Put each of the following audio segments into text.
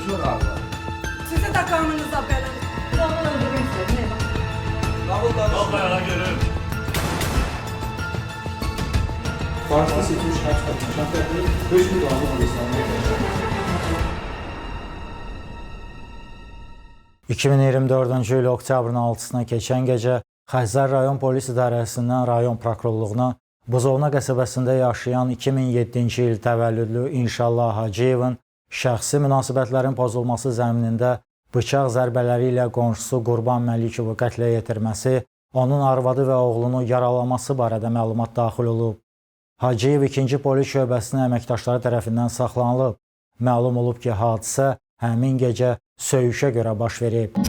Konuşma galiba. Sizi de kanınıza belanı. Babamı öldürmek istedi. Ne bak? Vallahi görürüm. Farklı seçilmiş kaç katına. Şartları 5 bin dolar alırsa. 2024-cü il oktyabrın 6-sına keçən gecə Xəzər rayon polis idarəsindən rayon prokurorluğuna Buzovna qəsəbəsində yaşayan 2007-ci il təvəllüdlü İnşallah Hacıyevin şəxsi münasibətlərin pozulması zəminində bıçaq zərbələri ilə qonşusu Qurban Məlikovu qətlə yetirməsi, onun arvadı və oğlunu yaralaması barədə məlumat daxil olub. Hacıyev 2-ci polis şöbəsinin əməkdaşları tərəfindən saxlanılıb. Məlum olub ki, hadisə həmin gecə söyüşə görə baş verib.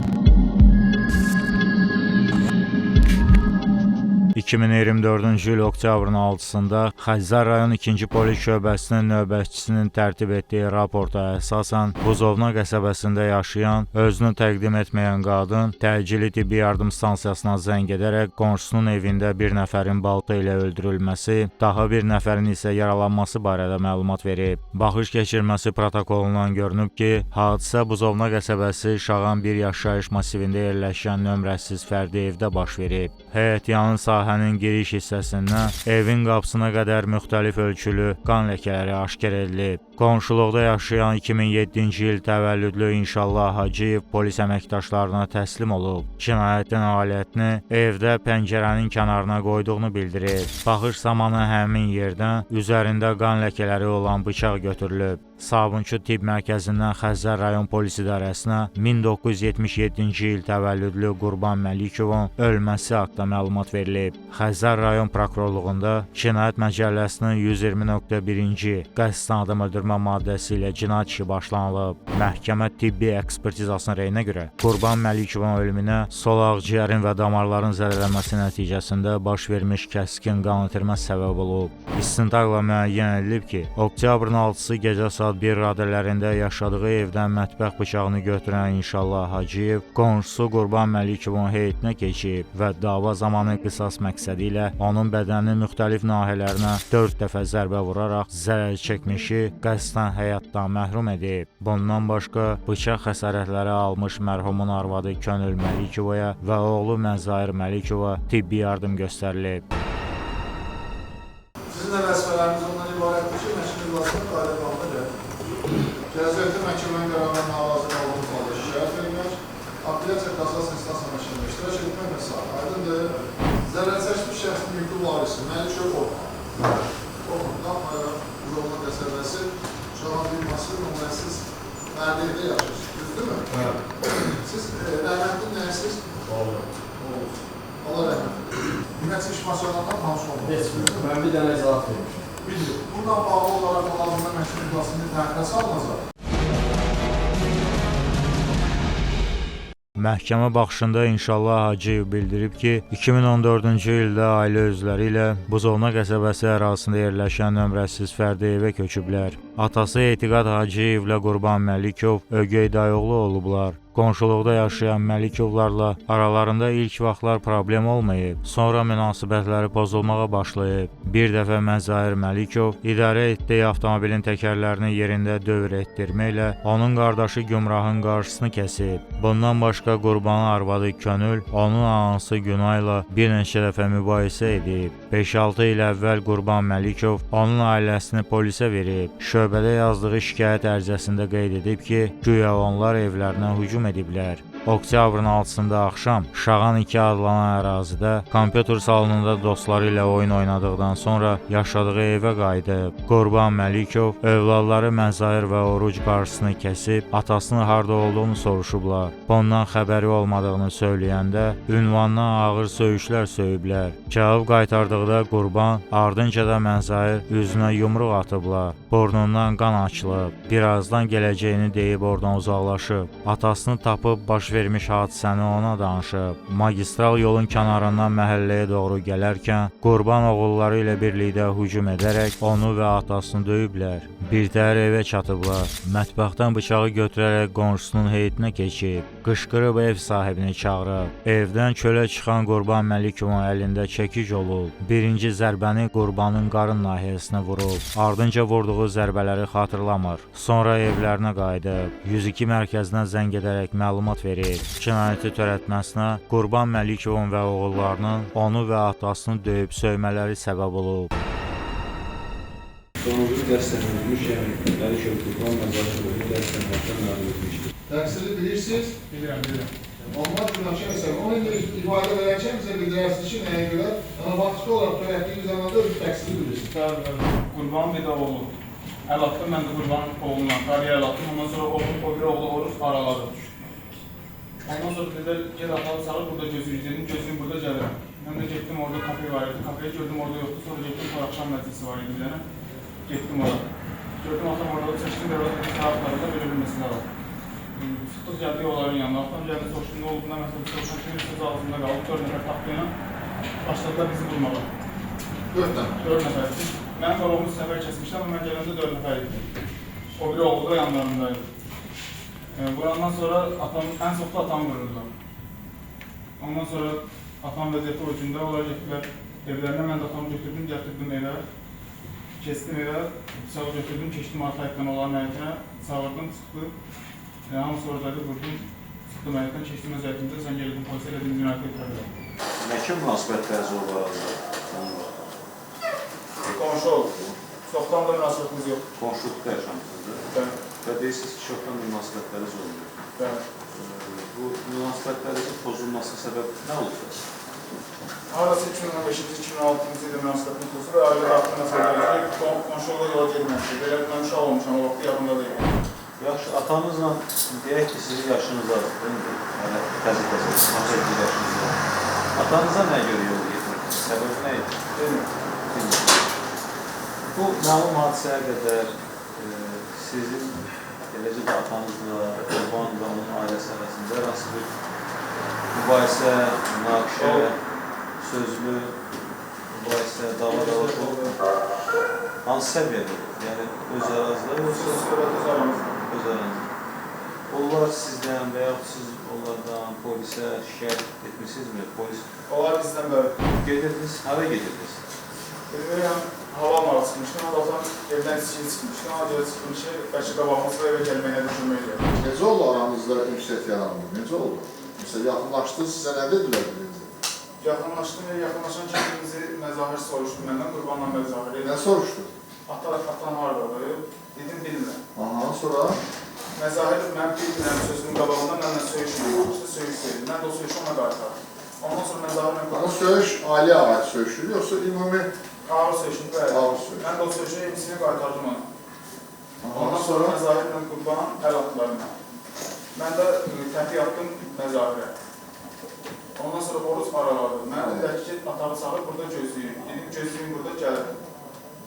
2024-cü il oktyabrın 6-sında Xəzər rayon 2-ci polis şöbəsinin növbətçisinin tərtib etdiyi raporta əsasən Buzovna qəsəbəsində yaşayan, özünü təqdim etməyən qadın təcili tibbi yardım stansiyasına zəng edərək qonşusunun evində bir nəfərin balta ilə öldürülməsi, daha bir nəfərin isə yaralanması barədə məlumat verib. Baxış keçirməsi protokolundan görünüb ki, hadisə Buzovna qəsəbəsi Şağan bir yaşayış masivində yerləşən nömrəsiz fərdi evdə baş verib. Həyətyanı sahənin giriş hissəsindən evin qapısına qədər müxtəlif ölçülü qan ləkələri aşkar edilib. Qonşuluqda yaşayan 2007-ci il təvəllüdlü İnşallah Hacıyev polis əməkdaşlarına təslim olub. Cinayətin alətini evdə pəncərənin kənarına qoyduğunu bildirir. Baxış zamanı həmin yerdən üzərində qan ləkələri olan bıçaq götürülüb. Sabunçu tibb mərkəzindən Xəzər rayon polis idarəsinə 1977-ci il təvəllüdlü Qurban Məlikovun ölməsi haqqında məlumat verilib. Xəzər rayon prokurorluğunda Cinayət Məcəlləsinin 120.1-ci qəsdən adam öldürmə maddəsi ilə cinayət işi başlanılıb. Məhkəmə tibbi ekspertizasının rəyinə görə Qurban Məlikovun ölümünə sol ağciyərin və damarların zədələnməsi nəticəsində baş vermiş kəskin qan itirmə səbəb olub. İstintaqla müəyyən edilib ki, oktyabrın 6-sı gecə saat 1 radələrində yaşadığı evdən mətbəx bıçağını götürən İnşallah Hacıyev qonşusu Qurban Məlikovun heyətinə keçib və dava zamanı qisas məqsədi ilə onun bədəninin müxtəlif nahiyələrinə 4 dəfə zərbə vuraraq zərər çəkmişi qəsdən həyatdan məhrum edib. Bundan başqa bıçaq xəsarətləri almış mərhumun arvadı Könül Məlikovaya və oğlu Məzahir Məlikova tibbi yardım göstərilib. Sizin də vəzifələriniz ondan ibarətdir ki, məşğul vasitə qayda qalına gəlir. Cəzayirli məhkəmənin qərarlarına hazır olduğunuz halda şikayət verilmək, apellyasiya kassasiya instansiya məhkəməndə iştirak etmək və saat. Aydındır, zərərçəkmiş şəxsin mülkü varisi Məlikov Orxundan Buzovna qəsəbəsi Şağan bir masif nömrəsiz fərdi evdə yaşayırsınız, değil mi? Siz rəhmətli nəyəsiz? Oğlum. Allah rəhmət edin. Ümumiyyətlə iş masyonlarından tanış olmalısınız. Ben bir dənə izahat vermişim. Bildir. Buradan bağlı olaraq lazımda məhkəmə iddiasını təxirə salınacaq. Məhkəmə baxışında İnşallah Hacıyev bildirib ki, 2014-cü ildə ailə özləri ilə Buzovna qəsəbəsi ərazisində yerləşən nömrəsiz fərdi evə köçüblər. Atası Etiqad Hacıyevlə Qurban Məlikov ögey dayıoğlu olublar. Qonşuluqda yaşayan Məlikovlarla aralarında ilk vaxtlar problem olmayıb, sonra münasibətləri pozulmağa başlayıb. Bir dəfə Məzahir Məlikov idarə etdiyi avtomobilin təkərlərini yerində dövr etdirməklə onun qardaşı Gümrahın qarşısını kəsib. Bundan başqa Qurbanın arvadı Könül onun anası Günayla bir neçə dəfə mübahisə edib. 5-6 il əvvəl Qurban Məlikov onun ailəsini polisə verib. Şöbədə yazdığı şikayət ərizəsində qeyd edib ki, güya onlar evlərinə hücum ediblər. Oktyabrın 6-sında axşam Şağan 2 adlanan ərazidə kompüter salonunda dostları ilə oyun oynadıqdan sonra yaşadığı evə qayıdıb. Qurban Məlikov övladları Məzahir və Oruc qarşısını kəsib, atasının harda olduğunu soruşublar. Bundan xəbəri olmadığını söyləyəndə ünvandan ağır söyüşlər söyüblər. Cavab qaytardıqda Qurban, ardınca da Məzahir üzünə yumruq atıblar. Burnundan qan açılıb. Birazdan gələcəyini deyib oradan uzaqlaşıb. Atasını tapıb baş baş vermiş hadisəni ona danışıb. Magistral yolun kənarından məhəlləyə doğru gələrkən Qurban oğulları ilə birlikdə hücum edərək onu və atasını döyüblər. Birtəhər evə çatıblar. Mətbəxdən bıçağı götürərək qonşusunun heyitinə keçib, qışqırıb ev sahibini çağırıb. Evdən çölə çıxan Qurban Məlikovun əlində çəkic olub. Birinci zərbəni Qurbanın qarın nahiyəsinə vurub. Ardınca vurduğu zərbələri xatırlamır. Sonra evlərinə qayıdıb. 102 mərkəzinə zəng edərək məlumat verib. Cinayəti törətməsinə Qurban Məlikovun və oğullarının onu və atasını döyüb söymələri səbəb olub. Sonuncu dəstən edilmiş, yəni Məlikov Qurban Məzarlığı dəstən məlumat etmişdir. Təqsiri bilirsiniz? Bilirəm. Amma günahkar isə onu ifadə verərkən bizə bildirərsiniz ki, nəyə görə? Yəni, vaxtı olaraq törətdiyi zamanda öz təqsiri bilirsiniz. Bəli, Qurban bir də oğlu. Əl atdım, mən də Qurbanın oğluna, qarıya əl atdım. Ondan sonra o bir oğlu Oruz araladı. Ondan sonra dedilər, gel atalı sağır, burada gözlüyü dedim, gözlüyüm burada gəlirəm. Mən də getdim, orada kafe var idi, kafeyi gördüm, orada yoxdu. Sonra getdim, sonra axşam məclisi var idi bir dənə. Getdim orada. Gördüm, atam orada çəkdim, bir taraflarında belə bir məsələ var. Sıxdıq gəldik onların yanına, atam gəldi, soruştum, nə olduğundan məsələ soruşan kimi söz ağzında qaldı, 4 nəfər taxtıyla başladılar bizi vurmağa. 4 nəfər. Mənim oğlumu səfər kəsmişdi, amma mən gələndə 4 nəfər idi. O biri oğlu da yanlarındaydı. Vurandan sonra ən çox da atamı vururdular. Ondan sonra atam vəziyyəti o gündə, onlar getdilər evlərinə, mən də atamı götürdüm, gətirdim evə. Kestim evə, bıçağı götürdüm, keçdim arxa ayıqdan olan həyətinə, çağırdım, çıxdı. Hamısı oradaydı, vurdum, çıxdım həyətdən, keçdim öz həyətimdə, sən geldim, polisə elədim, cinayətə itirar. Nə kimi münasibətləriniz oldu? Qonşu oldu. Çoxdan da münasibətimiz yox. Qonşuluqda yaşamışsınız. Bəli. Və deyirsiniz ki, çoxdan münasibətləriniz oldu. Bəli. Bu münasibətlərinizin pozulması səbəb nə oldu? Arası 2005-2006-cı ildə münasibətimiz olsa və ailə daxilində məsələdir ki, qonşuluğa yola gelməmişdir. Belə bir uşaq olmuşam, o vaxtı yadımda deyil. Yaxşı, atanızla deyək ki, sizin yaşınız az, yəni təzə-təzə, 18 yaşınız var. Atanıza nə görə yol getmirdiniz? Səbəbi nə idi? Bilmiyorum. Bu məlum hadisəyə qədər sizin, eləcə də atanızla, Qurban və onun ailəsi arasında hər hansı bir mübahisə, münaqişə, sözlü, mübahisə, dava-dalaş olub. Hansı səviyyədə olur? Yəni, öz aranızda yoxsa? Öz aramızda. Öz aranızda. Onlar sizdən və yaxud siz onlardan polisə şikayət etmişsinizmi? Onlar bizdən bəli. Gedirdiniz, hara gedirdiniz? Bilmirəm, hava amalı çıxmışdım, ama zaten evdən içkiyi çıxmışdım, ama görə çıxdım ki, bəlkə qabağımızda evə gəlməyinə düşünməyəcək. Necə oldu aranızda ünsiyyət yarandı? Necə oldu? Mesela yaxınlaşdınız, sizə nə dedilər birinci? Yaxınlaşdım və yaxınlaşan kendimizi məzahir soruşdum məndən, Qurbanla məzahir. Nə soruşdu? Atan haradadır? Dedim, bilmirəm. Aha, sonra? Məzahir, mən bilmirəm sözünün qabağında mənlə söyüşməyəm, başda söyüş söyledim. Mən də o söyüşü ona qaytardım. Ondan sonra məzahirlə Ama söyüş ailəyə ait söyüşür, yoxsa ümumi? ağır söyüşünü bəli. Ağır söyüş. Mən də o söyüşün emisini qaytardım ona. Ondan Aha, sonra sonra? məzahirlə Qurban əl atlarına. Mən də təpi atdım məzahirə. Ondan sonra Oruz araladı. Mən dedilər ki, atamı çağır, burada gözləyim. Dedim, gözləyim burada, gəlin.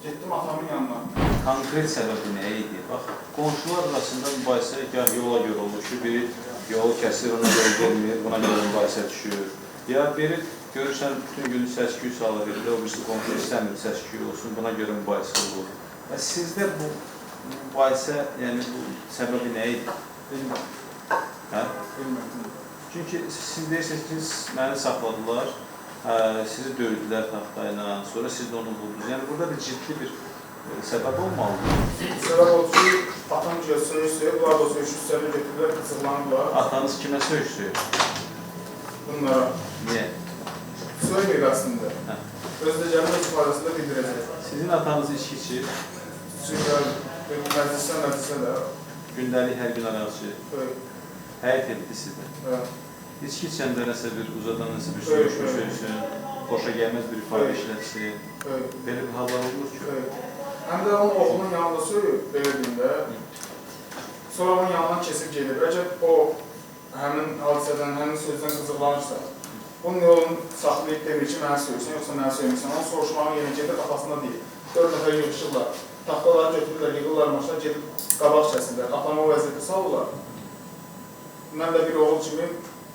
Getdim atamın yanına. Konkret səbəbi nə idi? Bax, qonşular arasında mübahisə gəl yola görə olur ki, biri yolu kəsir, ona görə gelmir, buna görə mübahisə düşür. Ya biri görürsən, bütün günü səs-küy salır, o birisi qonşu istəmir səs-küy olsun, buna görə mübahisə olur. Və sizdə bu mübahisə, yəni bu səbəbi nə idi? Bilmirəm. Hə? Bilmirəm. Çünki siz deyirsiniz ki, məni saxladılar, sizi döydülər taxtayla, sonra siz də onu vurdunuz. Yəni burada bir ciddi bir səbəb olmalıdır. Səbəb oldu ki, atam güya söyüş söyüb, bunlar da söyüşü üstəli götürdülər, qızıqlanırlar. Atanız kimə söyüş söyür? Bunlara. Niyə? Söyməyir əslində. Hə. Özdə gəlin öz ifadəsində bildirəcək. Sizin atanız içki içir, Çünki məclisə də. gündəlik hər gün araqçı, həyat etdi sizdə. İçki içəndə nəsə bir uzadan nəsə bir söyüşün, boşa gəlməz bir ifadə işlətsin. Belə bir hallar olur ki. Həm də onun oğlunun yanında söylüyor, belirliyində. Sonra onun yanından kesib gelir. Bəlkə o həmin hadisədən, həmin sözdən qızıqlanırsa, bunun yolunu saxlayıb demir ki, mənə söylüyorsan, yoxsa mənə söylüyorsan. Onun soruşmağın yerinə gedir, kafasında deyil. 4 nəfər yığışırlar. Taxtaları götürürlər, yığırlar maşına, gedib qabaq kəsirlər. Atamı o vəziyyətə salırlar. mən də bir oğul kimi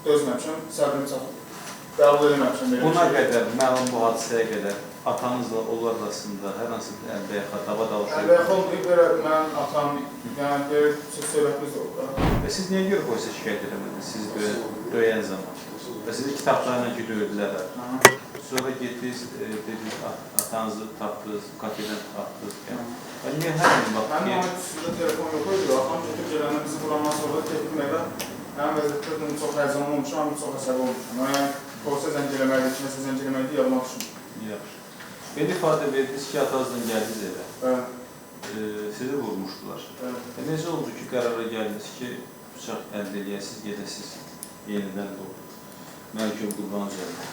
dözməmişəm, səbrim çatıb. Qəbul eləməmişəm. Buna qədər, məlum bu hadisəyə qədər atanızla onlar arasında hər hansı bir əlbəyaxa, dava dalışıyor. Əlbəyaxa olmayıb, belə mənim atam, yəni belə söhbətimiz oldu da. Və siz niyə görə polise şikayət edəmədiniz, sizi döyən zaman? Və sizi kitablarla ki döydülər. Sonra getdiniz, dediniz, atanızı tapdınız, kafedən tapdınız. Və niyə hər gün baxdınız? Mənim üstündə telefon yox idi, atam götürüb gələndə bizi vurandan sonra tepkiməkdə mənim vəziyyətdə çox həzyan olmuşam, çox əsəbi olmuşam. Yəni, polise zəng eləməkdir, kiməsə zəng eləməkdir, yadıma düşmür. Yaxşı. Belə ifadə verdiniz ki, atanızdan gəldiniz evə. Bəli. Sizi vurmuşdular. Bəli. Necə oldu ki, qərara gəldiniz ki, bıçaq əldə eləyəsiniz, gedəsiniz yenidən doğru? Məhkum Qurban üzərində.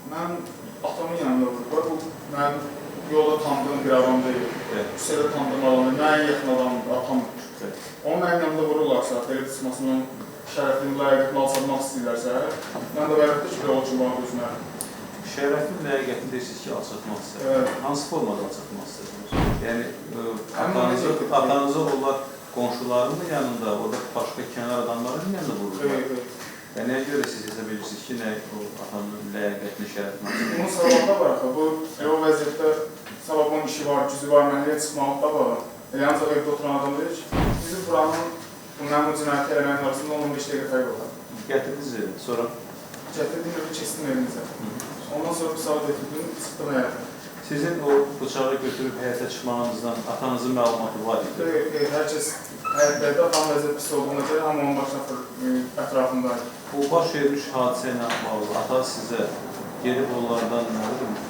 Mən atamın yanında vurdular. Bu, mənim yolda tanıdığım bir adam deyil. Küçədə tanıdığım adam deyil. Mənim yaxın adamdır, atamdır. Onun mənim yanında vururlarsa, belə çıxmasının şərəfini, layiqətini alçalmaq istəyirlərsə, mən də vərətdə ki, bir olçun bana özünə. Şərəfin layiqətini deyirsiniz ki, alçatmaq istəyir. Hansı formada alçatmaq istəyirsiniz? Yəni, atanızı onlar qonşularının yanında, orada başqa kənar adamların yanında vururlar. Və nəyə görə siz hesab edirsiniz ki, nə atanın layiqətini, şərəfini alçatmaq? Bunun səbəbində var axı, bu o vəziyyətdə sababın işi var, gücü var, mənliyə çıxmalıqda var. Yalnız evdə oturan adam deyir ki, bizim buranın bunların bu cinayəti eləməyin arasında 15 dəqiqə fərq olur. Gətirdiniz evi, sonra? Gətirdim evi, keçdim evimizə. Ondan sonra bir saat getirdim, çıxdım həyata. Sizin o bıçağı götürüb həyata çıxmağınızdan atanızın məlumatı var idi? Hər kəs həyatlarda atanın vəziyyət pis olduğuna görə hamı onun başına ətrafındaydı. Bu baş vermiş hadisə ilə bağlı ata sizə gedib onlardan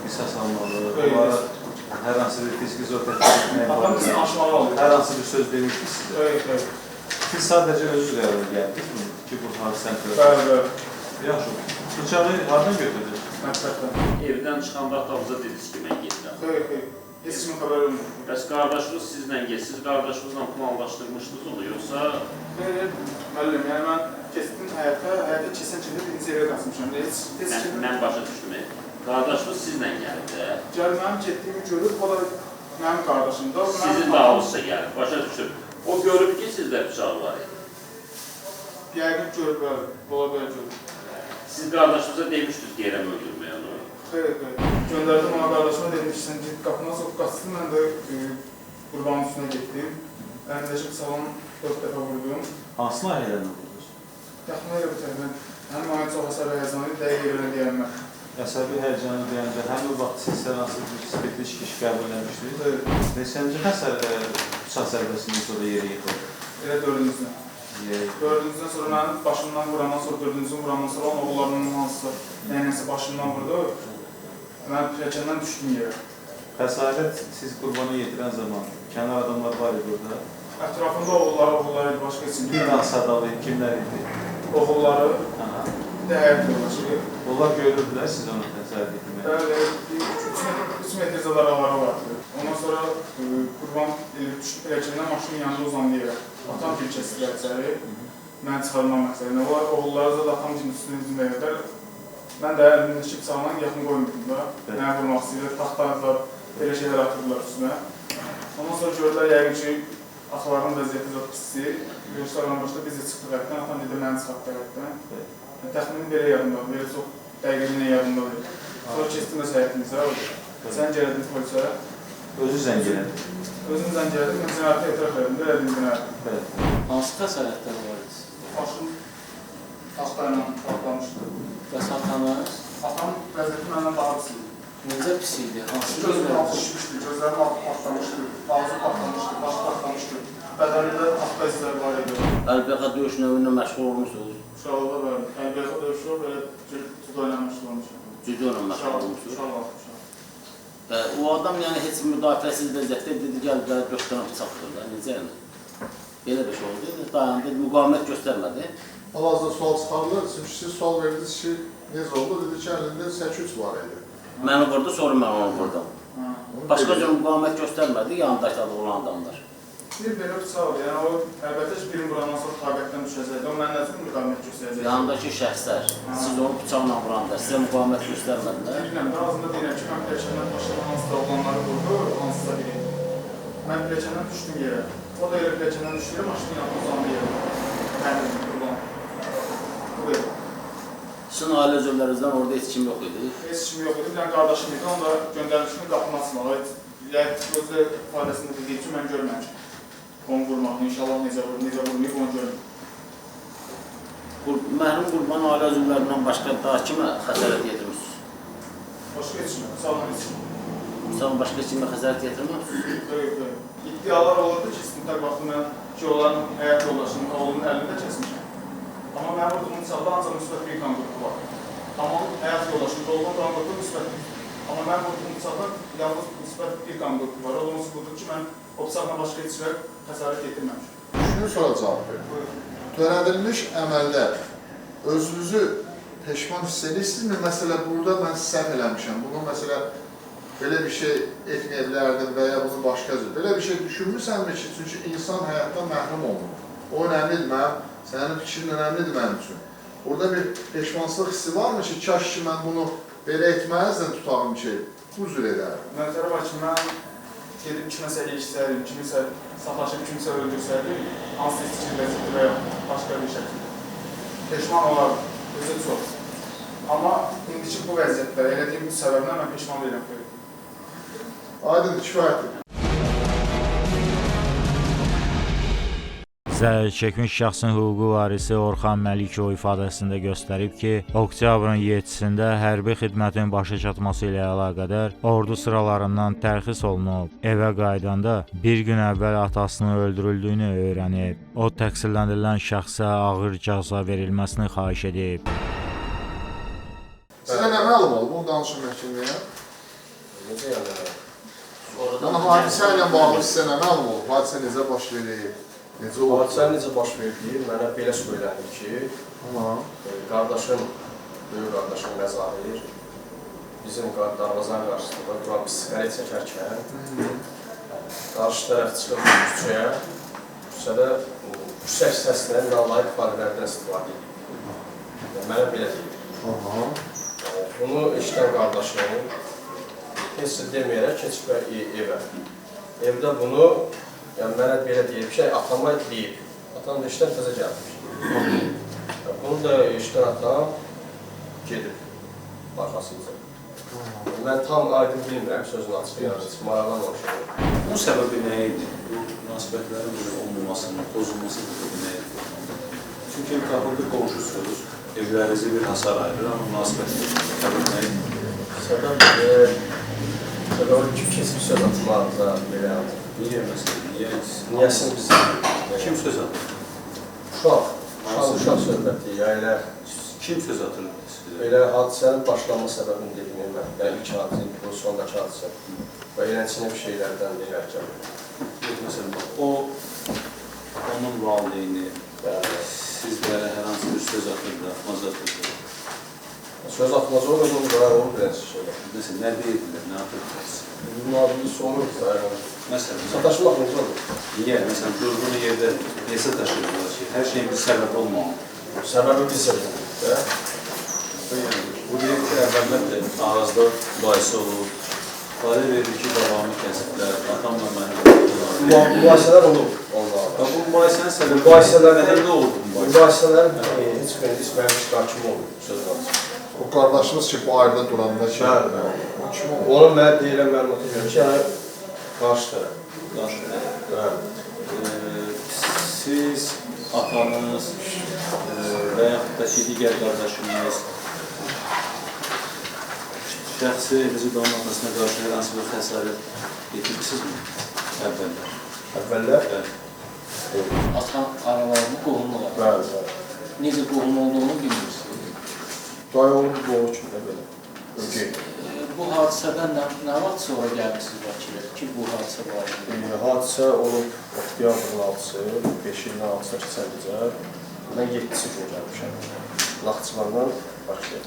qisas almalı, onlara hər hansı bir fiziki zor tətbiq etməyə Atam bizi aşmalı alıyor. hər hansı bir söz demişdi sizə? Siz sadəcə özünüz qərara gəldiniz ki, bu hadisəni törədiniz? Bəli. Yaxşı. Bıçağı hardan götürdünüz? Məqsəddən. Evdən çıxanda atanıza dediniz ki, mən gedirəm. Xeyr. Heç kimin xəbəri olmuyor. Bəs qardaşınız sizlə siz qardaşınızla planlaşdırmışdınız onu, yoxsa? Xeyr, müəllim, yəni mən keçdim həyata keçən kimi birinci evə qaçmışam. Mən başa düşdüm. Qardaşınız sizlə gəlib də. Gəl, mənim getdiyimi görüb, o da mənim qardaşımdır. Sizin davulsa gəlib, başa düşdüm. O görüb ki, sizdə bıçaq var idi. Yəqin görüb, bəli, ola belə görüb. Siz qardaşınıza demişdiniz ki, yerəm öldürməyə onu. Xeyr. Göndərdim ona qardaşıma, dedim ki, sən git qapına soq qaçsın, mən də qurbanın üstünə getdim. Əlimdəki bıçağın 4 dəfə vurdum. Hansı layihələrlə vurdunuz? Yaxına elə bitərəm. Həmin mənə çox əsəbi həyəcanı, dəqiq yerine deyənlər. Əsəbi həyəcanı deyəndə həmin vaxt siz hər hansı bir spirtli çıxış qəbul eləmişdiniz? Neçənci bıçaq zərbəsindən sonra yerə yıxıldı? Elə dördüncüdən. Dördüncüdən sonra mənim başımdan vurandan sonra, dördüncüdən vurandan sonra onun oğullarının hansısa nəyəsə başımdan vurdu. Mən pilləkəndən düşdüm yerə. Xəsarət siz qurbanı yetirən zaman kənar adamlar var idi orada? Ətrafında oğulları idi, başqa için. Bir daha sadalayıb kimlər idi? Oğulları, bir də həyat yoldaşı. Onlar görürdülər siz onu xəsarət etməyə? Bəli, 3 metr zad araları vardı. Ondan sonra qurban düşdü pilləkəndən maşının yanında uzandı yerə. Atam kimi kəsdilər içəri, mən çıxarmaq məqsədinə. Oğulları zad atam kimi üstünə izin verirlər. Mən də əlimdəki bıçağla yaxın qoymuyordum da. Mənə vurmaq istəyirlər, taxtalar, belə şeylər atırdılar üstünə. Ondan sonra gördülər yəqin ki, ataların vəziyyəti zad pisdir. Yoxsalardan başda biz də çıxdıq həyətdən, atam dedi məni çıxartdı həyətdən. Təxminin belə yadımdadır, belə çox dəqiqəlinə yadımdadır. Sonra keçdim də səhətimizə, zəng elədim polisə. Özü zəng elədi. Özüm zəng elədim, mən cinayətə etiraf elədim, elədim cinayətə. Hansı xəsarətlər var idi? Başım taxtayla partlamışdı. Bəs atanız? Atam vəziyyəti məndən daha pis idi. Necə pis idi? Hansı Gözüm altı şişmişdi, gözlərim partlamışdı, ağzı partlamışdı, başı partlamışdı. Bədənində taxta izləri var idi. Əlbəyaxa döyüş növünə məşğul olmuşsunuz? Uşaqlıqda bəli. Əlbəyaxa döyüşü yox, belə cüdo ilə məşğul olmuşam. Cüdo ilə məşğul olmuşsunuz? Uşaqlıqda. O adam yəni heç müdafiəsiz vəziyyətdə dedi, gəl, 4 dənə bıçaqdır da, necə yəni? Belə bir şey oldu, dayandı, müqavimət göstərmədi. Hal-hazırda sual çıxarılır, çünki siz sual verdiniz ki, necə oldu? Dedi ki, əlində 8-3 var idi. Məni vurdu, sonra mən onu vurdum. Başqa cür müqavimət göstərmədi, yandaşda olan adamlar. Bir belə bıçaq oldu, yəni o əlbəttə ki, birin vurandan sonra tabətdən düşəcəkdi, o mən nəzir müqavimət göstərəcəkdi. Yanındakı şəxslər, siz onu bıçaqla vuranda, sizə müqavimət göstərmədilər. Bilirəm, daha azında deyirəm ki, mən pilləkəndən başlayan hansısa oğlanları vurdu, hansısa biri. Mən pilləkəndən düşdüm yerə. O da elə pilləkəndən düşdü, maşının yanında uzandı yerə. Mənim qurban. Buyur. Sizin ailə üzvlərinizdən orada heç kim yox idi. Heç kim yox idi. Bir dənə qardaşım idi. Onu da göndərmişdim qapının açmağa. Özü ifadəsində dediyi ki, mən görməmişim. Onu vurmaq. İnşallah necə vurmayıb onu görməyib. Mərhum qurban ailə üzvlərindən başqa daha kimə xəsarət yetirmişsiniz? Başqa heç kim. Sağlam heç kim. Sən başqa kimə xəsarət yetirməmişsiniz? Yox. İddialar olurdu ki, istintaq vaxtı mən ki, onların həyat yoldaşının oğlunun əlində kəsmişəm. Amma mən vurduğum bıçaqda ancaq müsbət bir qan qrupu var. Amma həyat yoldaşının oğlunun qan qrupu müsbət bir. Amma mən vurduğum bıçaqda yalnız müsbət bir qan qrupu var. O da onsuz budur ki, mən o bıçaqla başqa heç bir xəsarət yetirməmişim. Şunu sonra cavab verin. Törədilmiş əməldə özünüzü peşman hiss edirsinizmi? Məsələ, burada mən səhv eləmişəm. Bunu məsələ, belə bir şey etməyə bilərdim və ya bunu başqa cür. Belə bir şey düşünmürsənmi ki, çünki insan həyatdan məhrum olunur. O önəmlidir mənim, sənin fikrin önəmlidir mənim üçün. Orada bir peşmançılıq hissi varmı ki, kaş ki mən bunu belə etməzdim tutağım ki, bu cür edərdim. Mənzərə var ki, mən gedib kiməsə ilişsəydim, kimisə sataşıb, kimisə öldürsəydim, hansı istikli vəziyyəti və ya başqa bir şəkildə. Peşman olardım, özü çox. Amma indiki bu vəziyyətdə, elədiyim bu səbəblə mən peşman deyiləm. Aydın, kifayətdir. Zərər çəkmiş şəxsin hüquqi varisi Orxan Məlikov ifadəsində göstərib ki, oktyabrın 7-sində hərbi xidmətin başa çatması ilə əlaqədar ordu sıralarından tərxis olunub. Evə qaydanda bir gün əvvəl atasının öldürüldüyünü öyrənib. O, təqsirləndirilən şəxsə ağır cəza verilməsini xahiş edib. Sizə nə məlum olub, bunu danışın məhkəməyə? Necə yəni? Yəni, hadisə ilə bağlı sizə nə məlum olub? Hadisə necə baş verir? Necə olub? Hadisə necə baş verdi? Mənə belə söyləndi ki, qardaşım, böyük qardaşım Məzahir bizim darvazanın qarşısında duran bir siqaret çəkərkən qarşı tərəf çıxıb küçəyə, küçədə yüksək səslə nalayiq ifadələrdən istifadə edir. Mənə belə deyir. Bunu eşidən qardaşım heç deməyərək keçib evə. Evdə bunu, yəni mənə belə deyib ki, atama deyib. Atam da işdən təzə gəlmiş. Bunu da eşidən atam gedib arxasınca. Mən tam aydın bilmirəm sözün açıq, yəni maraqlanmamışam. Bu səbəbi nə idi? Bu münasibətlərin olmamasının, pozulmasının səbəbi nə idi? Çünki mütəxil bir qonşusunuz, evlərinizi bir hasar ayırır, amma münasibətinin səbəbi nə idi? Səbəb ki, kesib söz atmaqda belə aldı. Niyə məsələn? Niyəsini biz Kim söz atır? Uşaq söhbəti, ya elə Kim söz atır sizə? Elə hadisənin başlanma səbəbini dedim mən. Yəni ilk hadisə, bu sondakı hadisə. Və eləçinə bir şeylərdən deyərkən. Məsələn, onun valideyni sizlərə hər hansı bir söz atırdı, atmaz atırdı. Söz atmaz olur, onun bilənsi şeylər. Məsələn, nə deyirdilər, nə atırdınız? Münabilik sorur da, Məsələn, sataşmaq olur. niyə? Məsələn, durduğun yerdə nesə daşıyırlar ki, hər şeyin bir səbəb olmalı. Səbəbi bilsədir. Bu deyir ki, əvvəllər ağızda mübahisə olur. Faidə verir ki, davamı kəsiblər, atamla məni qoydular. Mübahisələr olur onlarla. Bu mübahisənin səbəbi nədən olub bu mübahisə? Mübahisələr heç biriniz mənim iştirakım olmur, söz var. O qardaşınız ki, bu ayrıda duranda ki, o kim olub? Onu mən deyilən məlumatı görür ki, yəni qarşı tərəf. Siz, atanız və yaxud da ki, digər qardaşınız şəxsi Elizabeth atasına qarşı hər hansı bir xəsarət yetirmişsinizmi? Əvvəllər? Atan aralarında qohumluq var. Bəli. Necə qohum olduğunu bilmirsiniz. Dayı onun doğru kimi də belə. Ögey. Bu hadisədən nə vaxt sonra gəlmişsiniz Bakıya ki, bu hadisə var? Hadisə olub oktyabrın 6-sı, 5-in 6-sına keçəlicə. Mən 7-si gün gəlmişəm. Naxçıvandan Bakıya.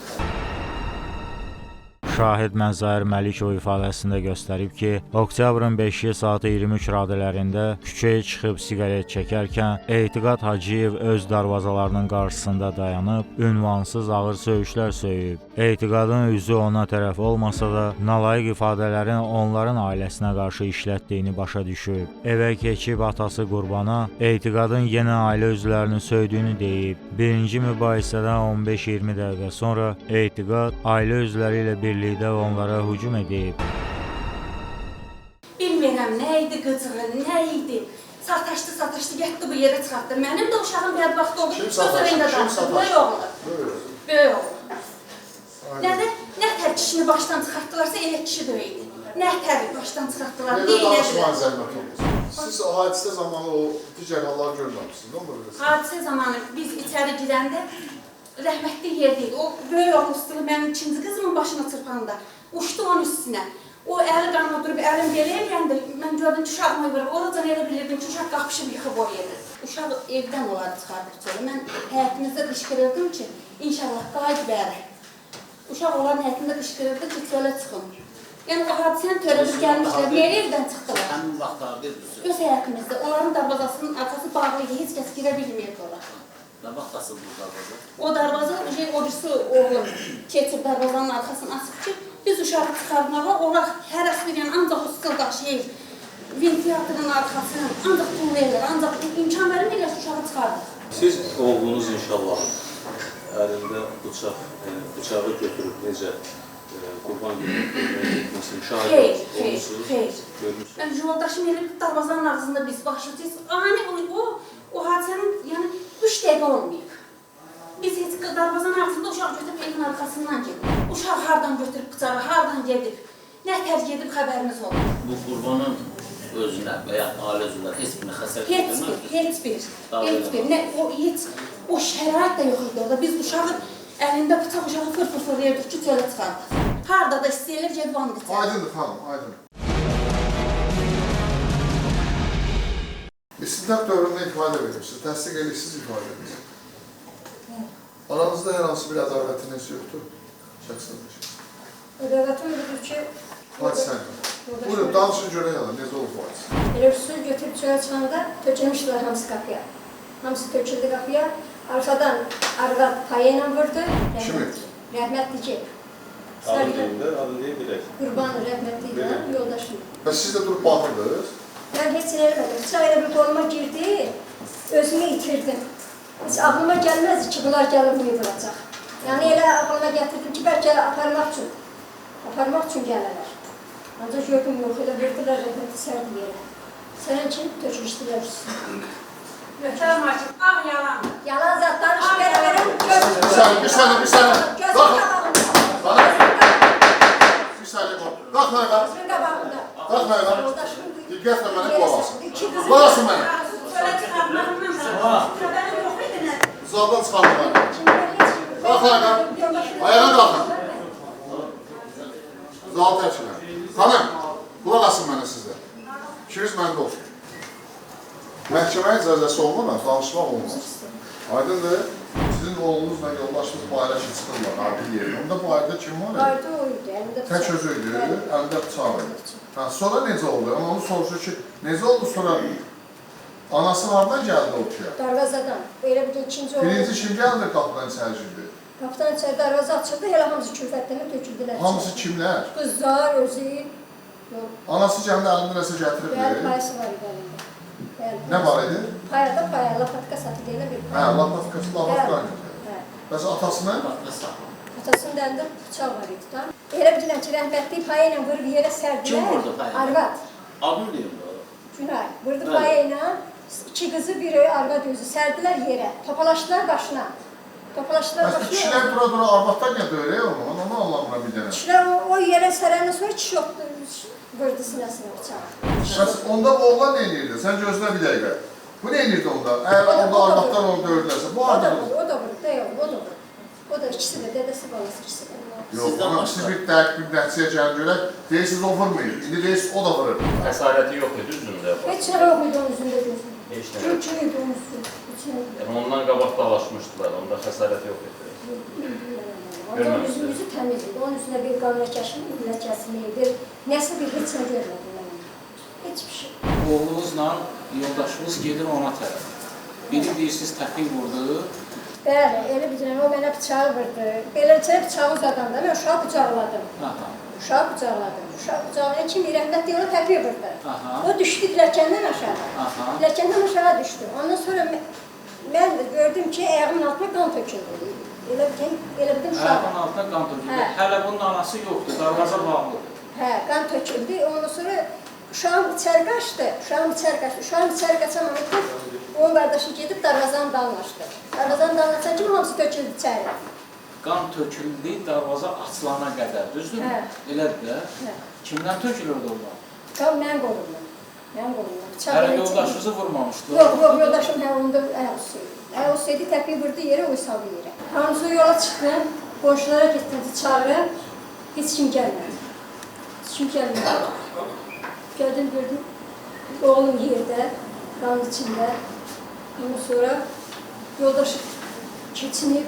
Şahid Məzahir Məlikov ifadəsində göstərib ki, oktyabrın 5-i saat 23 radələrində küçəyə çıxıb siqaret çəkərkən Etiqad Hacıyev öz darvazalarının qarşısında dayanıb, ünvansız ağır söyüşlər söyüb. Etiqadın üzü ona tərəf olmasa da, nalayiq ifadələrin onların ailəsinə qarşı işlətdiyini başa düşüb. Evə keçib atası Qurbana Etiqadın yenə ailə üzvlərini söydüyünü deyib. Birinci mübahisədən 15-20 dəqiqə sonra Etiqad ailə üzvləri ilə birlikdə onlara hücum edib. Bilmirəm, nə idi qıcığı, nə idi. Sataşdı, getdi bu yerə çıxartdı. Mənim də uşağım bədbəxt oldu. Kim sataşdı? Böyük oğlu. Böyük oğlu. Nə tər kişini başdan çıxartdılarsa elə kişi də idi. Nə tər başdan çıxartdılar, Nədə danışmayın zəhmət olmasın. Siz o hadisə zamanı o digər halları görməmişsiniz, nə olur? Hadisə zamanı biz içəri girəndə rəhmətli yerdeydi. O böyük oğlu üstüne mənim ikinci qızımın başına çırpanda uçdu onun üstünə. O əli qanına durub əlim belə eləyəndə mən gördüm ki, uşağımı vurur. Oradan elə bilirdim ki, uşaq qapışıb yıxıb o yerdə. Uşaq evdən onları çıxardıq sonra. Mən həyətimizdə qışqırırdım ki, inşallah qayıt bəri. Uşaq onların həyətində qışqırırdı ki, çölə çıxın. Yəni o hadisəni törədib gəlmişlər. Niyə evdən çıxdılar? Həmin vaxtlarda Öz həyətimizdə. Onların darvazasının arxası bağlıydı. Heç kəs girə bilmirdi olar. nə vaxt asıldı bu darvaza? O darvaza o birisi oğlum keçib darvazanın arxasını açıb ki, biz uşağı çıxarmağa, onlar hərəsi bir yəni ancaq üstü daşıyır. Ventilatorun arxasını ancaq tulluyurlar, ancaq imkan verirlər uşağı çıxardır. Siz oğlunuz inşallah əlində bıçağı götürüb necə Qurban günü etməsini şahid olmuşsunuz? Xeyr. Görmüşsünüz. Mən yoldaşım elə darvazanın ağzında biz başlayacağız. Ani o hadisənin yəni 3 dəqiqə olmayıb. Biz heç darvazanın ağzında uşaq götürüb evin arxasından gedib. Uşaq hardan götürüb bıçağı, hardan gedib, nə tər gedib xəbərimiz oldu. Bu Qurbanın özünə və ya ailə üzvləri heç birinə xəsarət vermədi. Heç bir. O şərait də yox idi orada. Biz uşağı əlində bıçaq uşağı fırfırlayırdık ki, çölə çıxardıq. Harada da istəyirlər gedib onu geçer. Aydındır xanım, aydın. İstintaq dövründə ifadə verirsiniz, təsdiq edirsiniz ifadənizi. Aranızda hər hansı bir ədavətiniz yoxdur, şəxsəndir. Ədavətim budur ki, Hadisən. Buyurun, danışın görək yana, necə olub bu hadisə? elə üstünü götürüb çölə çıxanda tökülmüşdülər hamısı qapıya. Hamısı töküldü qapıya. Arxadan arvad paya ilə vurdu. Kimi? Rəhmətli ki. Adı deyirlər, adı deyə bilək. Qurban rəhmətli ilə yoldaşım. Və siz də durub baxırdınız. Mən heç nə eləmədim. Bıçaq elə bir qoluma girdi, özümü itirdim. Heç ağlıma gəlməzdi ki, bunlar gəlib bunu vuracaq. Yəni elə ağlıma gətirdim ki, bəlkə aparmaq üçün gəlirlər. Ancaq gördüm yox, elə verdilər rəhmətli sərdi yerə. Sənin kimi tökülüşdülər üstüne. Möhtərəm hakim, ağ yalan. Yalan zat danış verim, göz. Bir saniye. Gözüm qabağında. Bir saniye qol. Qalx mənə qalx. Gözüm qabağında. Qalx mənə qalx. Yoldaşım Diqqətlə mənə qulaq asın. İki qızım. Qulaq asın mənə. Çölə çıxartmağımdan xəbərim yox idi nə? Zaldan çıxartın mənə. Qalx mənə qalx. Ayağa qalxın. Zal tərkinə. Xanım, qulaq asın mənə sizdə. İkiniz məndə olsun. Məhkəməyə icazəsi olmadan danışmaq olmaz. Aydındır, sizin oğlunuzla yoldaşınız bayrağı çıxırlar adil yerine. Onda bu ayda kim var? Vardı o idi, əlində bıçaq. Tək özü idi, əlində bıçaq var. Sonra necə oldu? Ama onu soruşur ki, necə oldu sonra? Anası hardan gəldi ortaya? Darvazadan. Elə bir ikinci oldu. Birinci kim gəldi qapıdan içəri girdi? Qapıdan içəri darvaza açıldı, elə hamısı külfətlərini töküldülər. Hamısı kimlər? Qızlar, özü. Anası gəldi əlində nəsə Bəli, gətiribdi. payısı var idi əlində. Nə var idi? Payada paya, lapatka satılığına bir Hə, lapatkası lapatkası. Bəs atasını? Atasının əlində bıçaq var idi. Elə bilirəm ki, rəhmətli paya ilə vurub yerə sərdilər. Kim vurdu paya? Arvad. Adını deyim də o. Günay. Vurdu paya ilə, iki qızı, biri arvad özü sərdilər yerə. Topalaşdılar başına. Bəs kişilər dura arvaddan gəldi öyle onu anlamına bir dənə. Kişilər o yerə sərəndən sonra kişi vurdu sinəsinə bıçağı. Bəs onda bu oğlan nə edirdi? Sən gözlə bir dəqiqə. Bu nə edirdi onda? Əgər onda arvaddan onu dövdülərsə, bu O da arvaddan... vurdu, o da vurdu, o da vurdu. O da ikisi də, dədəsi balası ikisi də. Yox, ona siz bir nəticəyə gəlin görək, deyirsiniz o vurmayır. İndi deyirsiniz o da vurur. Xəsarəti yox idi üzündə. Heç nə yox idi onun üzündə gözüm. Heç nə yox. Çünki idi onun üzündə. Yəni ondan qabaq dalaşmışdılar, onda xəsarət yox idi. Onun üzü təmiz idi, onun üzündə bir qan ləkəsini, bir nəsə bir heç nə görmədim mən. Heç bir şey. Oğlunuzla yoldaşınız gedir ona tərəf. Biri deyirsiniz təpik vurdu. Bəli, elə bilirəm, o mənə bıçağı vurdu. Beləcə bıçağı uzadanda mən uşağı bıçaqladım. Aha. Uşağı bıçaqladım. Uşağı bıçaqlayan kimi rəhmətli ona təpiyə vurdu. Aha. O düşdü dirəkəndən aşağı. Aha. Dirəkəndən aşağı düşdü. Ondan sonra mən də gördüm ki, ayağımın altına qan töküldü. Elə bildim uşağı. Ayağın altına qan töküldü. Hələ bunun anası yoxdur, darvaza bağlıdır. Hə, qan töküldü. Ondan sonra uşağım içəri qaçdı. Uşağım içəri qaçamamışdı. Onun qardaşı gedib darvazanın dalına açdı. Darvazanın dalına açan kimi hamısı töküldü içəri. Qan töküldü, darvaza açılana qədər, düzdür mü? Elədir də. Kimdən tökülürdü onlar? Qan mən qolumdan. Mən qolumdan. Hələ yoldaşınızı vurmamışdı. Yox, yoldaşım onda ayaqüstü. Ayaqüstü təpiyi vurdu yerə, o saldı yerə. Hamısı yola çıxdı. Qonşulara getdim, çağırın. Heç kim gəlmədi. Heç kim gəlmədi. Gəldim, gördüm. Oğlum yerdə, qanın içində. Ondan sonra yoldaşı keçinib.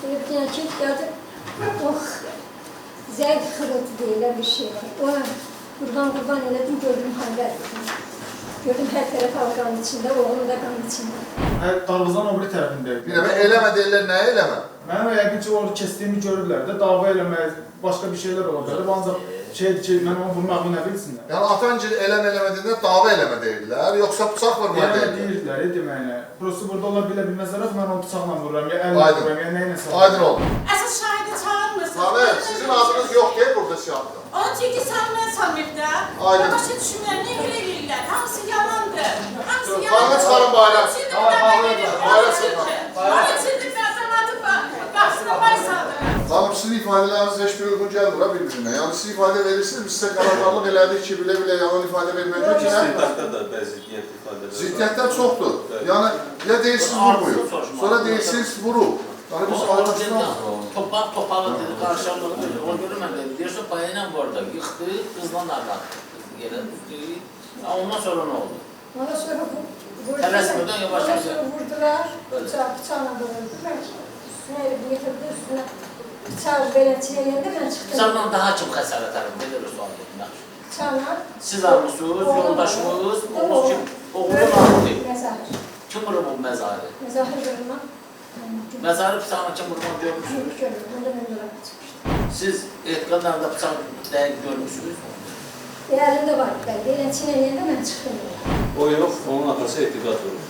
Elə bir dənə ki, gəldim. Zəyd xırıltı deyilən bir şey var. Ona qurban elədim, gördüm hallər. Gördüm hər tərəf qanın içində, oğlum da qanın içində. Darvazanın o biri tərəfindəyik. Bir dəfə eləmə deyirlər, nə eləmə? Mənim yəqin ki, orada kəsdiyimi görürlər də, dava eləmək, başqa bir şeylər ola bilər. Ancaq şeydir ki, mən onu vurmağını nə bilsinlər. Yəni atancı eləmə deyirlər, dava eləmə deyirlər, yoxsa bıçaq vurma deyirlər. Deyirlər, deməyinə. Prosto burada ola bilməzlər, mən onu bıçaqla vururam, ya əllə vururam, ya nə ilə sağlam. Aydın oldu. Əsas şahidi çağırmırsınız. Samer, sizin adınız yox ki, burada siyahda. Onun çünki salmayan salmırda. Aydın. Başa düşmürlər, nə elə eləyirlər? Hamısı yalandır. Hamısı yalandır. Kanını çıxarın bayram. Bayram çıxarın. Bayram çıxarın. Qapısına bay saldırın. Hanım, sizin ifadələriniz heç bir uyğun gəlmir bir-birinə. Yəni siz ifadə verirsiniz, biz sizə qararlarlıq elədik ki, bilə-bilə yalan ifadə vermək ki, İstintaqda da bəzi ziddiyyət ifadelər var. ziddiyyətlər çoxdur. Yəni, ya deyirsiniz vurmuyur, sonra deyirsiniz vurur. Yəni biz araşdırmamız. Topağı dedi, qarşıladığı dedi. O görə mən dedim, deyirsən payıyla bu arada yıxdı, qızla narlar. Yerə düşdü. Ondan sonra nə oldu? Ondan sonra Tələsmədən yavaş-yavaş. vurdular, bıçaqla vurdular. Üstünə elə bir yatırdı, üstünə bıçağı belə çeyrəyəndə mən çıxdım. Bıçaqla daha kim xəsarət alıb? Nedir o sual dedim, yaxşı. Bıçaqla. Siz almışsınız, yoldaşınız, oğlun kim? Oğlun aldı. Məzahir. Kim vurub o məzarı? Məzahir qırılma. Məzarı bıçaqla kim vurub onu görmüşsünüz? Görürüm, onda mən yola çıxmışdım. Siz etiqadlarında bıçaq dəqiq görmüşsünüz? Əlində var, bəli. Elə çeyrəyəndə mən çıxdım. O yox, onun atası etiqad vurur.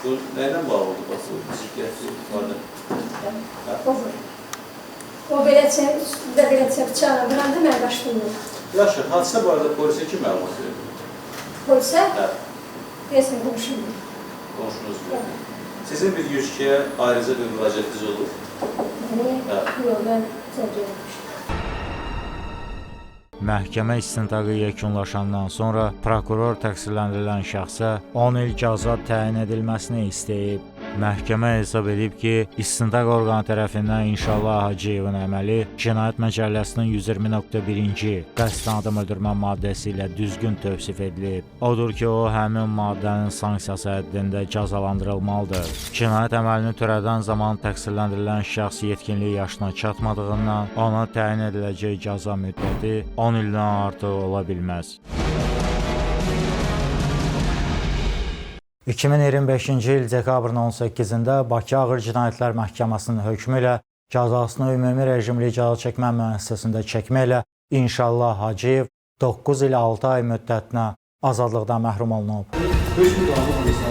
Bu nəylə bağlı oldu? Ziddiyyətli ifadə. O belə üstündə belə bıçaqla vuranda mən qaçdım. Yaxşı, hadisə barədə polisə kim məlumat verdi? Polisə? Hə, Deyəsən qonşum. qonşunuz verdi. Sizin bir 102-yə ayrıca bir müraciətiniz olur? Yox, mən zəng edilmişdim. Məhkəmə istintaqı yekunlaşandan sonra prokuror təqsirləndirilən şəxsə 10 il cəza təyin edilməsini istəyib. Məhkəmə hesab edib ki, istintaq orqanı tərəfindən İnşallah Hacıyevin əməli Cinayət Məcəlləsinin 120.1-ci qəsdən adam öldürmə maddəsi ilə düzgün tövsif edilib. Odur ki, o həmin maddənin sanksiyası həddində cəzalandırılmalıdır. Cinayət əməlini törədən zaman təqsirləndirilən şəxs yetkinlik yaşına çatmadığından ona təyin ediləcək cəza müddəti 10 ildən artıq ola bilməz. 2025-ci il dekabrın 18-də Bakı Ağır Cinayətlər Məhkəməsinin hökmü ilə cəzasını ümumi rejimli cəza çəkmə müəssisəsində çəkməklə İnşallah Hacıyev 9 il 6 ay müddətinə azadlıqdan məhrum olunub. Hökmü qanun olursa,